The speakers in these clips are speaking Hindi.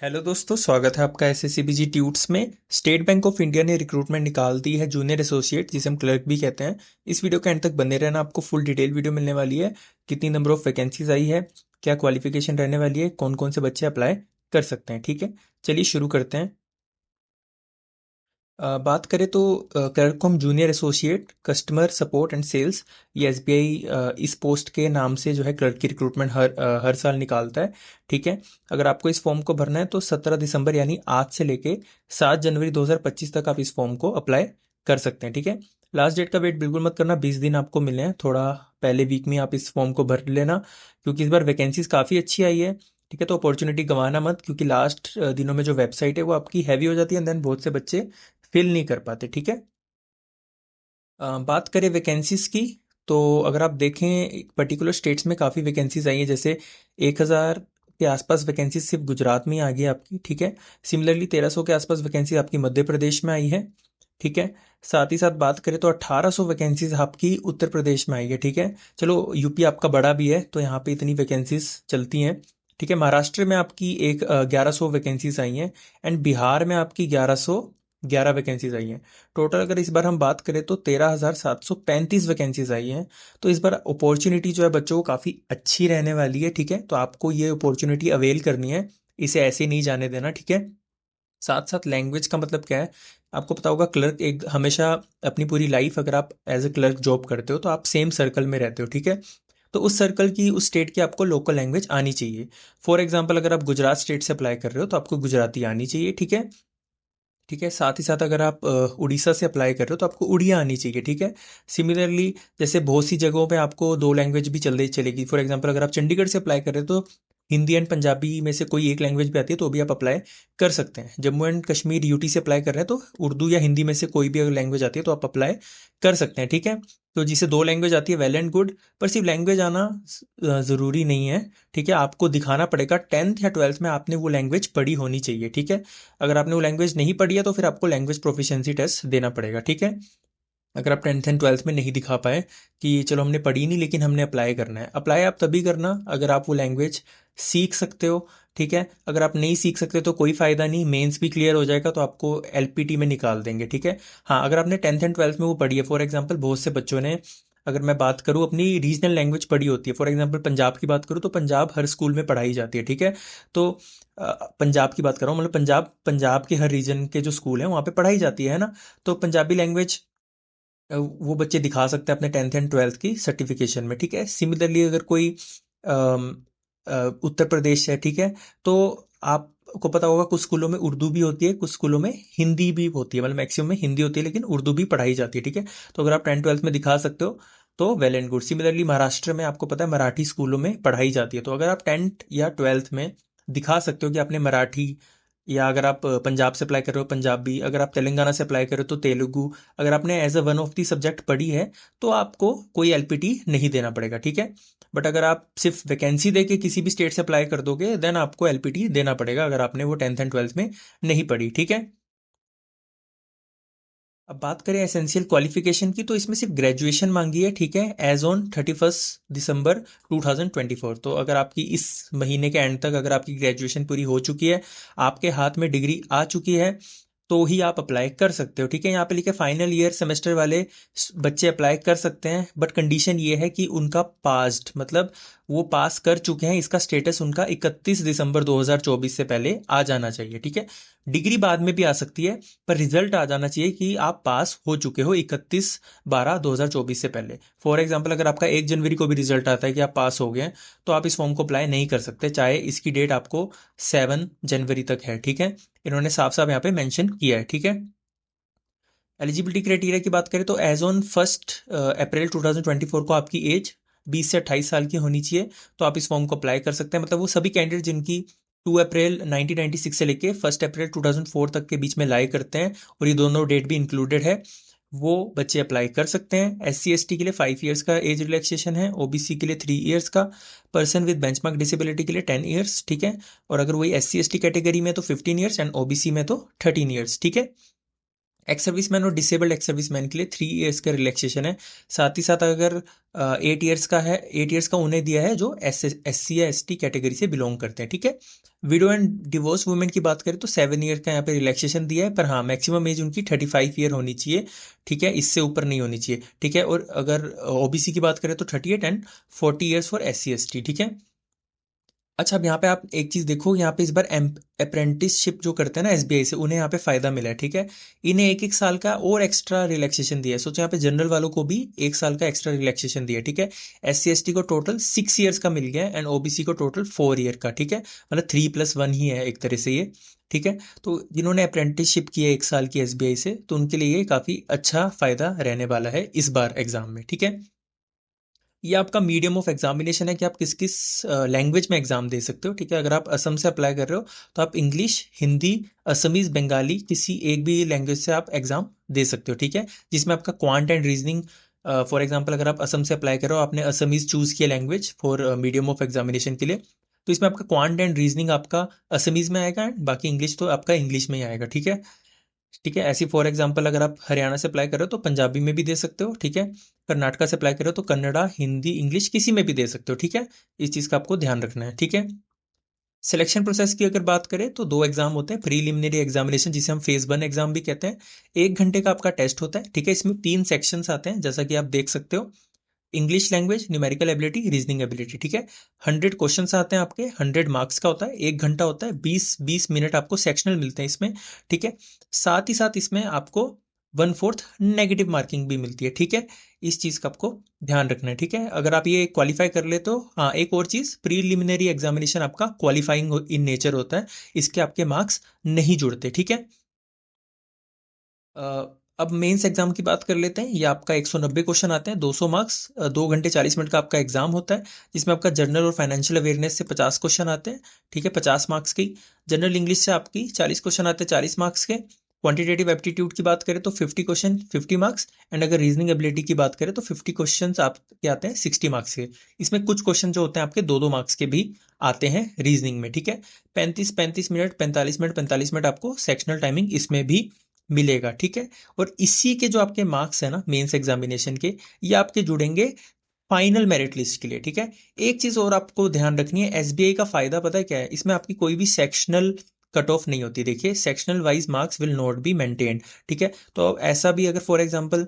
हेलो दोस्तों, स्वागत है आपका एसएससीबीजी ट्यूट्स में। स्टेट बैंक ऑफ इंडिया ने रिक्रूटमेंट निकाल दी है जूनियर एसोसिएट, जिसे हम क्लर्क भी कहते हैं। इस वीडियो के एंड तक बने रहना, आपको फुल डिटेल वीडियो मिलने वाली है। कितनी नंबर ऑफ वैकेंसीज आई है, क्या क्वालिफिकेशन रहने वाली है, कौन कौन से बच्चे अप्लाई कर सकते हैं। ठीक है, चलिए शुरू करते हैं। बात करें तो क्लर्क को हम junior associate customer support and sales, ये एसबीआई इस पोस्ट के नाम से जो है क्लर्क की रिक्रूटमेंट हर साल निकालता है। ठीक है, अगर आपको इस फॉर्म को भरना है तो 17 दिसंबर यानी आज से लेके 7 जनवरी 2025 तक आप इस फॉर्म को अप्लाई कर सकते हैं। ठीक है, लास्ट डेट का वेट बिल्कुल मत करना, 20 दिन आपको मिले हैं, थोड़ा पहले वीक में आप इस फॉर्म को भर लेना, क्योंकि इस बार वैकेंसीज काफ़ी अच्छी आई है। ठीक है, तो अपॉर्चुनिटी गंवाना मत, क्योंकि लास्ट दिनों में जो वेबसाइट है वो आपकी हैवी हो जाती है, एंड देन बहुत से बच्चे फिल नहीं कर पाते। ठीक है, बात करें वैकेंसीज की, तो अगर आप देखें पर्टिकुलर स्टेट्स में काफ़ी वैकेंसीज आई हैं, जैसे 1000 के आसपास वैकेंसीज सिर्फ गुजरात में ही आ गई है आपकी। ठीक है, सिमिलरली 1300 के आसपास वैकेंसी आपकी मध्य प्रदेश में आई है। ठीक है, साथ ही साथ बात करें तो 1800 वैकेंसीज आपकी उत्तर प्रदेश में आई है। ठीक है, चलो यूपी आपका बड़ा भी है तो यहाँ पे इतनी वैकेंसीज चलती हैं। ठीक है, महाराष्ट्र में आपकी एक 1100 वैकेंसीज आई हैं, एंड बिहार में आपकी 1111 वैकेंसीज आई हैं। टोटल अगर इस बार हम बात करें तो 13,735 वैकेंसीज आई हैं। तो इस बार अपॉर्चुनिटी जो है बच्चों को काफ़ी अच्छी रहने वाली है। ठीक है, तो आपको ये अपॉर्चुनिटी अवेल करनी है, इसे ऐसे नहीं जाने देना। ठीक है, साथ साथ लैंग्वेज का मतलब क्या है, आपको पता होगा क्लर्क एक हमेशा अपनी पूरी लाइफ अगर आप एज ए क्लर्क जॉब करते हो तो आप सेम सर्कल में रहते हो। ठीक है, तो उस सर्कल की उस स्टेट की आपको लोकल लैंग्वेज आनी चाहिए। फॉर एग्जाम्पल, अगर आप गुजरात स्टेट से अप्लाई कर रहे हो तो आपको गुजराती आनी चाहिए। ठीक है, ठीक है, साथ ही साथ अगर आप उड़ीसा से अप्लाई कर रहे हो तो आपको उड़िया आनी चाहिए। ठीक है, सिमिलरली जैसे बहुत सी जगहों पे आपको दो लैंग्वेज भी चल रही चलेगी। फॉर एग्जांपल, अगर आप चंडीगढ़ से अप्लाई कर रहे हो तो हिंदी एंड पंजाबी में से कोई एक लैंग्वेज भी आती है तो भी आप अप्लाई कर सकते हैं। जम्मू एंड कश्मीर यूटी से अप्लाई कर रहे हैं तो उर्दू या हिंदी में से कोई भी अगर लैंग्वेज आती है तो आप अप्लाई कर सकते हैं। ठीक है, तो जिसे दो लैंग्वेज आती है वेल एंड गुड, पर सिर्फ लैंग्वेज आना ज़रूरी नहीं है। ठीक है, आपको दिखाना पड़ेगा 10th या 12th में आपने वो लैंग्वेज पढ़ी होनी चाहिए। ठीक है, अगर आपने वो लैंग्वेज नहीं पढ़ी है तो फिर आपको लैंग्वेज प्रोफिशिएंसी टेस्ट देना पड़ेगा। ठीक है, अगर आप 10th एंड 12th में नहीं दिखा पाए कि चलो हमने पढ़ी नहीं लेकिन हमने अप्लाई करना है, अप्लाई आप तभी करना अगर आप वो लैंग्वेज सीख सकते हो। ठीक है, अगर आप नहीं सीख सकते तो कोई फ़ायदा नहीं, मेंस भी क्लियर हो जाएगा तो आपको एलपीटी में निकाल देंगे। ठीक है, हाँ, अगर आपने 10th एंड 12th में वो पढ़ी है, फॉर एग्जांपल बहुत से बच्चों ने, अगर मैं बात करूँ अपनी रीजनल लैंग्वेज पढ़ी होती है, फॉर एग्जांपल पंजाब की बात करूँ तो पंजाब हर स्कूल में पढ़ाई जाती है। ठीक है, तो पंजाब की बात कर रहा हूँ, मतलब पंजाब पंजाब के हर रीजन के जो स्कूल हैं वहाँ पे पढ़ाई जाती है ना। तो पंजाबी लैंग्वेज वो बच्चे दिखा सकते हैं अपने 10th एंड 12th की सर्टिफिकेशन में। ठीक है, सिमिलरली अगर कोई अम, उत्तर प्रदेश है, ठीक है, तो आपको पता होगा कुछ स्कूलों में उर्दू भी होती है, कुछ स्कूलों में हिंदी भी होती है, मतलब मैक्सिमम में हिंदी होती है लेकिन उर्दू भी पढ़ाई जाती है। ठीक है, तो अगर आप 10th 12th में दिखा सकते हो तो well and good. Similarly Maharashtra में आपको पता है मराठी स्कूलों में पढ़ाई जाती है, तो अगर आप 10th या 12th में दिखा सकते हो कि आपने मराठी, या अगर आप पंजाब से अप्लाई कर रहे हो पंजाबी, अगर आप तेलंगाना से अप्लाई कर रहे हो तो तेलुगु, अगर आपने as a one of the subject पढ़ी है तो आपको कोई एलपीटी नहीं देना पड़ेगा। ठीक है, बट अगर आप सिर्फ वैकेंसी दे के किसी भी स्टेट से अप्लाई कर दोगे देन आपको एलपीटी देना पड़ेगा, अगर आपने वो 10th एंड 12th में नहीं पढ़ी। ठीक है, अब बात करें एसेंशियल क्वालिफिकेशन की, तो इसमें सिर्फ ग्रेजुएशन मांगी है। ठीक है, एज ऑन 31 दिसंबर 2024, तो अगर आपकी इस महीने के एंड तक अगर आपकी ग्रेजुएशन पूरी हो चुकी है, आपके हाथ में डिग्री आ चुकी है, तो ही आप अप्लाई कर सकते हो। ठीक है, यहाँ पे लिखे फाइनल ईयर सेमेस्टर वाले बच्चे अप्लाई कर सकते हैं, बट कंडीशन ये है कि उनका पास्ड, मतलब वो पास कर चुके हैं, इसका स्टेटस उनका 31 दिसंबर 2024 से पहले आ जाना चाहिए। ठीक है, डिग्री बाद में भी आ सकती है, पर रिजल्ट आ जाना चाहिए कि आप पास हो चुके हो 31/12/2024 से पहले। फॉर एग्जाम्पल, अगर आपका 1 जनवरी को भी रिजल्ट आता है कि आप पास हो गए हैं तो आप इस फॉर्म को अप्लाई नहीं कर सकते, चाहे इसकी डेट आपको 7 जनवरी तक है। ठीक है, इन्होंने साफ साफ यहाँ पे मेंशन किया है। ठीक है, एलिजिबिलिटी क्राइटेरिया की बात करें तो एज ऑन 1 अप्रैल 2024 को आपकी एज 20 से 28 साल की होनी चाहिए, तो आप इस फॉर्म को अप्लाई कर सकते हैं। मतलब वो सभी कैंडिडेट जिनकी 2 अप्रैल 1996 से लेके 1 अप्रैल 2004 तक के बीच में लाई करते हैं, और ये दोनों डेट भी इंक्लूडेड है, वो बच्चे अप्लाई कर सकते हैं। SC ST के लिए 5 ईयर्स का एज रिलैक्सेशन है, OBC के लिए 3 ईयर्स का, पर्सन विद बेंचमार्क डिसेबिलिटी के लिए 10 ईयर्स। ठीक है, और अगर वही SC ST कैटेगरी में तो 15 ईयर्स, एंड OBC में तो 13 ईयर्स। ठीक है, एक्स सर्विसमैन और डिसेबल्ड एक्स सर्विसमैन के लिए 3 ईयर्स का रिलैक्सेशन है। साथ ही साथ अगर 8 ईयर्स का है, 8 ईयर्स का उन्हें दिया है जो एस सी या एस टी कैटेगरी से बिलोंग करते हैं, ठीक है। विडो एंड डिवोर्स वुमेन की बात करें तो 7 ईयर का यहाँ पे रिलैक्सेशन दिया है, पर हाँ मैक्सिमम एज उनकी 35 ईयर होनी चाहिए, ठीक है, इससे ऊपर नहीं होनी चाहिए, ठीक है। और अगर ओबीसी की बात करें तो 38 and 40 years for SC ST, ठीक है। अच्छा, अब यहाँ पे आप एक चीज देखो, यहाँ पे इस बार अप्रेंटिसशिप जो करते हैं ना एसबीआई से, उन्हें यहाँ पे फायदा मिला है, ठीक है। इन्हें 1-1 साल का और एक्स्ट्रा रिलैक्सेशन दिया है। सोचो यहाँ पे जनरल वालों को भी 1 साल का एक्स्ट्रा रिलैक्सेशन दिया है, ठीक है। SC ST को टोटल 6 ईयर्स का मिल गया है, एंड ओबीसी को टोटल 4 ईयर का, ठीक है। मतलब 3+1 ही है एक तरह से ये, ठीक है। तो जिन्होंने अप्रेंटिसशिप की है 1 साल की एसबीआई से, तो उनके लिए ये काफी अच्छा फायदा रहने वाला है इस बार एग्जाम में, ठीक है। ये आपका मीडियम ऑफ एग्जामिनेशन है कि आप किस किस लैंग्वेज में एग्जाम दे सकते हो, ठीक है। अगर आप असम से अप्लाई कर रहे हो तो आप इंग्लिश, हिंदी, असमीज, बंगाली किसी एक भी लैंग्वेज से आप एग्जाम दे सकते हो, ठीक है। जिसमें आपका quant and reasoning, for example अगर आप असम से अप्लाई कर रहे हो, आपने असमीज चूज किया language for medium of examination के लिए, तो इसमें आपका क्वांट एंड रीजनिंग आपका असमीज में आएगा, एंड बाकी इंग्लिश तो आपका इंग्लिश में ही आएगा, ठीक है। ठीक है, ऐसी फॉर एग्जांपल अगर आप हरियाणा से अप्लाई कर रहे हो तो पंजाबी में भी दे सकते हो, ठीक है। कर्नाटका से अप्लाई कर रहे हो तो कन्नड़ा, हिंदी, इंग्लिश किसी में भी दे सकते हो, ठीक है। इस चीज़ का आपको ध्यान रखना है, ठीक है। सिलेक्शन प्रोसेस की अगर बात करें तो 2 एग्जाम होते हैं, प्रीलिमिनरी एग्जामिनेशन जिसे हम फेज 1 एग्जाम भी कहते हैं। 1 घंटे का आपका टेस्ट होता है, ठीक है। इसमें 3 सेक्शंस आते हैं जैसा कि आप देख सकते हो। English language, numerical ability, reasoning ability, ठीक है। 100 क्वेश्चन आते हैं आपके, 100 मार्क्स का होता है, 1 घंटा होता है, 20-20 मिनट आपको सेक्शनल मिलते हैं इसमें, ठीक है। साथ ही साथ इसमें आपको 1/4 नेगेटिव मार्किंग भी मिलती है, ठीक है। इस चीज़ का आपको ध्यान रखना है, ठीक है। अगर आप ये क्वालिफाई कर ले तो हाँ, एक और चीज़, प्रीलिमिनरी एग्जामिनेशन आपका क्वालिफाइंग इन नेचर होता है, इसके आपके मार्क्स नहीं जुड़ते, ठीक है। अ, अब मेंस एग्जाम की बात कर लेते हैं। ये आपका 190 क्वेश्चन आते हैं, 200 मार्क्स, 2 घंटे 40 मिनट का आपका एग्जाम होता है, जिसमें आपका जनरल और फाइनेंशियल अवेयरनेस से 50 क्वेश्चन आते हैं, ठीक है, 50 मार्क्स की। जनरल इंग्लिश से आपकी 40 क्वेश्चन आते हैं, 40 मार्क्स के। क्वांटिटेटिव एप्टीट्यूड की बात करें तो 50 क्वेश्चन, 50 मार्क्स। एंड अगर रीजनिंग एबिलिटी की बात करें तो 50 क्वेश्चन आपके आते हैं 60 मार्क्स के। इसमें कुछ क्वेश्चन जो होते हैं आपके 2-2 मार्क्स के भी आते हैं रीजनिंग में, ठीक है। 35-35 मिनट, 45 मिनट, 45 मिनट आपको सेक्शनल टाइमिंग इसमें भी मिलेगा, ठीक है। और इसी के जो आपके मार्क्स है ना मेंस एग्जामिनेशन के, ये आपके जुड़ेंगे फाइनल मेरिट लिस्ट के लिए, ठीक है। एक चीज और आपको ध्यान रखनी है, एसबीआई का फायदा पता है क्या है, इसमें आपकी कोई भी सेक्शनल कट ऑफ नहीं होती। देखिए, sectional wise marks will not be maintained, ठीक है। तो ऐसा भी अगर फॉर एग्जांपल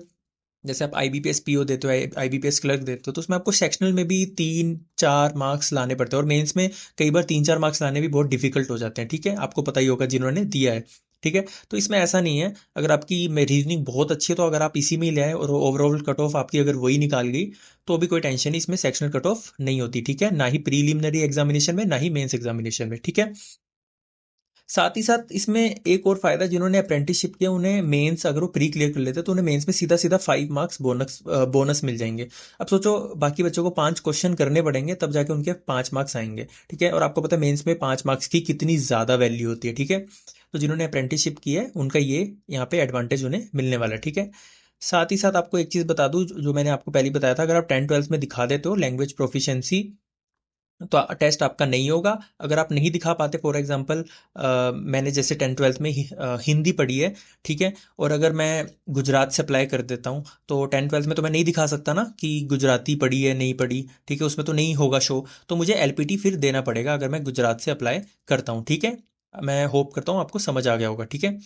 जैसे आप आईबीपीएस पीओ देते हो, आईबीपीएस क्लर्क देते हो, तो उसमें आपको सेक्शनल में भी 3-4 मार्क्स लाने पड़ते हैं, और मेंस में कई बार 3-4 मार्क्स लाने भी बहुत डिफिकल्ट हो जाते हैं, ठीक है। आपको पता ही होगा जिन्होंने दिया है, ठीक है। तो इसमें ऐसा नहीं है, अगर आपकी रीजनिंग बहुत अच्छी है तो अगर आप इसी में ही ले आए और ओवरऑल कट ऑफ आपकी अगर वही निकाल गई, तो भी कोई टेंशन नहीं, इसमें सेक्शनल कट ऑफ नहीं होती, ठीक है। ना ही प्रीलिमिनरी एग्जामिनेशन में, ना ही मेंस एग्जामिनेशन में, ठीक है। साथ ही साथ इसमें एक और फायदा, जिन्होंने अप्रेंटिसशिप किया उन्हें मेंस अगर वो प्री क्लियर कर लेते तो उन्हें मेंस में सीधा सीधा 5 मार्क्स बोनस बोनस मिल जाएंगे। अब सोचो बाकी बच्चों को 5 क्वेश्चन करने पड़ेंगे तब जाके उनके 5 मार्क्स आएंगे, ठीक है। और आपको पता है मेंस में 5 मार्क्स की कितनी ज्यादा वैल्यू होती है, ठीक है। तो जिन्होंने अप्रेंटिसशिप की है उनका ये यहाँ पे एडवांटेज उन्हें मिलने वाला है, ठीक है। साथ ही साथ आपको एक चीज बता दूं, जो मैंने आपको पहले बताया था, अगर आप 10th 12th में दिखा देते हो लैंग्वेज प्रोफिशिएंसी तो टेस्ट आपका नहीं होगा। अगर आप नहीं दिखा पाते, फॉर एग्जांपल मैंने जैसे 10th 12th में हिंदी पढ़ी है, ठीक है, और अगर मैं गुजरात से अप्लाई कर देता हूँ तो 10th 12th में तो मैं नहीं दिखा सकता ना कि गुजराती पढ़ी है नहीं पढ़ी, ठीक है, उसमें तो नहीं होगा शो। तो मुझे एलपीटी फिर देना पड़ेगा अगर मैं गुजरात से अप्लाई करता हूँ, ठीक है। मैं होप करता हूँ आपको समझ आ गया होगा, ठीक है।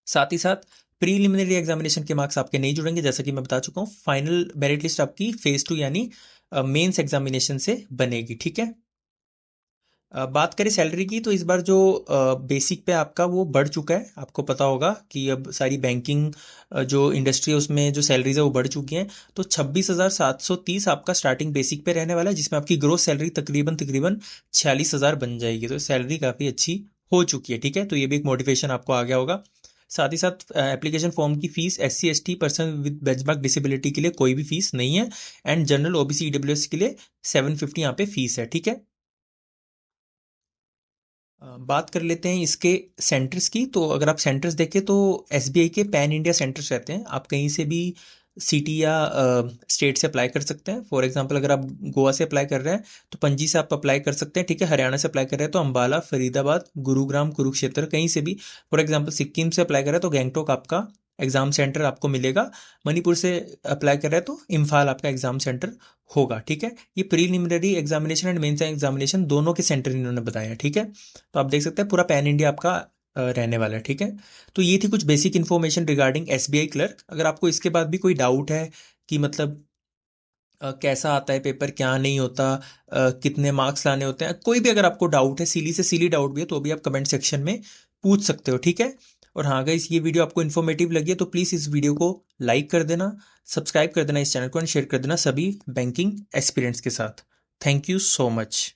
साथ ही साथ प्रीलिमिनरी एग्जामिनेशन के मार्क्स आपके नहीं जुड़ेंगे, जैसा कि मैं बता चुका हूँ। फाइनल मेरिट लिस्ट आपकी फेज 2 यानी मेंस एग्जामिनेशन से बनेगी, ठीक है। बात करें सैलरी की तो इस बार जो बेसिक पे आपका वो बढ़ चुका है। आपको पता होगा कि अब सारी बैंकिंग जो इंडस्ट्री है उसमें जो सैलरीज है वो बढ़ चुकी हैं। तो 26,730 आपका स्टार्टिंग बेसिक पे रहने वाला है, जिसमें आपकी ग्रोस सैलरी तकरीबन तकरीबन 46,000 बन जाएगी। तो सैलरी काफ़ी अच्छी हो चुकी है, ठीक है। तो ये भी एक मोटिवेशन आपको आ गया होगा। साथ ही साथ एप्लीकेशन फॉर्म की fees SC ST person with benchmark disability के लिए कोई भी फीस नहीं है, एंड जनरल OBC EWS के लिए 750 यहाँ पे फीस है, ठीक है। बात कर लेते हैं इसके सेंटर्स की। तो अगर आप सेंटर्स देखें तो एसबीआई के पैन इंडिया सेंटर्स रहते हैं। आप कहीं से भी सिटी या स्टेट से अप्लाई कर सकते हैं। फॉर एग्जांपल अगर आप गोवा से अप्लाई कर रहे हैं तो पणजी से आप अप्लाई कर सकते हैं, ठीक है। हरियाणा से अप्लाई कर रहे हैं तो अंबाला, फरीदाबाद, गुरुग्राम, कुरुक्षेत्र कहीं से भी। फॉर एग्जांपल सिक्किम से अप्लाई कर रहे हैं तो गैंगटोक आपका एग्ज़ाम सेंटर आपको मिलेगा। मणिपुर से अप्लाई कर रहे हैं तो इम्फाल आपका एग्ज़ाम सेंटर होगा, ठीक है। ये preliminary examination and mains examination दोनों के सेंटर इन्होंने बताया, ठीक है। तो आप देख सकते हैं पूरा पैन इंडिया आपका रहने वाला है, ठीक है। तो ये थी कुछ basic information regarding SBI clerk. अगर आपको इसके बाद भी कोई डाउट है कि मतलब कैसा आता है पेपर, क्या नहीं होता, कितने मार्क्स लाने होते हैं, कोई भी अगर आपको डाउट है, सिली से सिली डाउट भी है, तो भी आप कमेंट सेक्शन में पूछ सकते हो, ठीक है। और हाँ गाइस, ये वीडियो आपको इन्फॉर्मेटिव लगी है तो प्लीज़ इस वीडियो को लाइक कर देना, सब्सक्राइब कर देना इस चैनल को, एंड शेयर कर देना सभी बैंकिंग एस्पिरेंट्स के साथ। Thank you so much.